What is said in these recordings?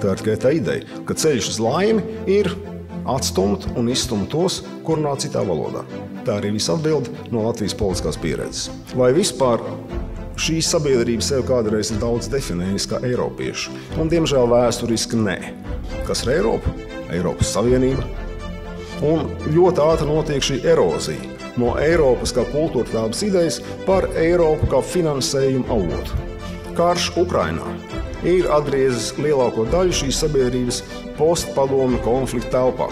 Tā ir tikai tā ideja, ka ceļš uz laimi ir atstumt un izstumt tos, kur runā citā valodā. Tā arī viss atbild no Latvijas politiskās pieredzes. Vai vispār šī sabiedrība sev kādreiz ir daudz definējusi kā eiropiešu? Un, diemžēl, vēsturiski nē. Kas ir Eiropa? Eiropas Savienība. Un ļoti ātri notiek šī erozija no Eiropas kā kultūra tādas idejas par Eiropu kā finansējumu avotu. Karš Ukrainā ir atgriezis lielāko daļu šīs sabiedrības postpadomju konflikta telpā,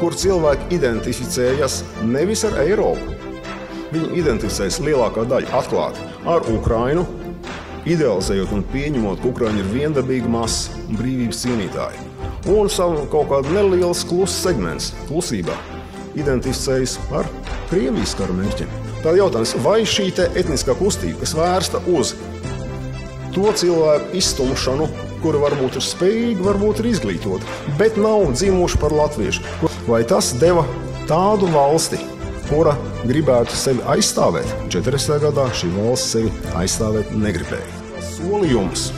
kur cilvēki identificējas nevis ar Eiropu. Viņi identificējas lielākā daļa atklāti ar Ukrainu, idealizējot un pieņemot, ka Ukraina ir viendabīga masa un brīvības cienītāji. Un savu kaut kādu neliels kluss segments, klusībā, identificējas ar Krievijas kara mērķiem. Tad jautājums, vai šī etniskā kustība, kas vērsta uz to cilvēku izstumšanu, kuri varbūt ir spējīgi, varbūt ir izglītoti, bet nav dzimuši par latviešu, vai tas deva tādu valsti, kura gribētu sevi aizstāvēt? 40. gadā šī valsts sevi aizstāvēt negribēja. Solījums,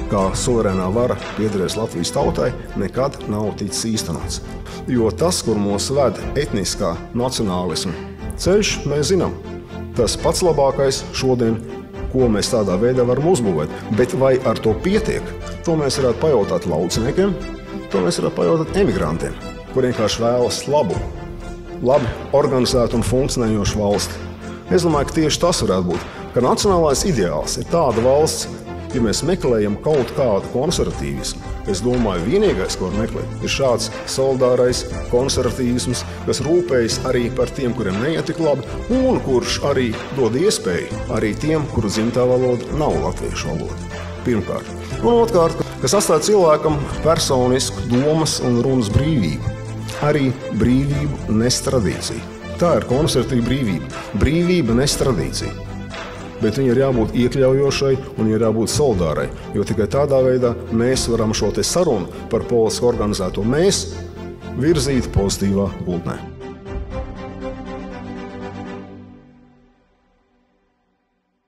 kā suverēnā vara piederēs Latvijas tautai, nekad nav ticis īstenots. Jo tas, kur mūs ved etniskā nacionālisma ceļš, mēs zinām, tas pats labākais šodien, ko mēs tādā veidā varam uzbūvēt. Bet vai ar to pietiek? To mēs varētu pajautāt lauciniekiem, to mēs varētu pajautāt emigrantiem, kur vienkārši vēlas labi organizētu un funkcionējošu valsti. Es domāju, ka tieši tas varētu būt, ka nacionālais ideāls ir tāda valsts, ja mēs meklējam kaut kādu konservatīvismu. Es domāju, vienīgais, ko var meklēt, ir šāds solidārais konservatīvisms, kas rūpējas arī par tiem, kuriem neiet tik labi, un kurš arī dod iespēju arī tiem, kuru dzimtā valoda nav latviešu valoda. Pirmkārt. Un otrkārt, kas atstāja cilvēkam personisku domas un runas brīvību. Arī brīvību nes tradīcija. Tā ir konservatīva brīvība. Brīvība nes tradīcija. Bet viņa ir jābūt iekļaujošai un ir jābūt solidārai, jo tikai tādā veidā mēs varam šo sarunu par politiski organizēto mēs virzīt pozitīvā gultnē.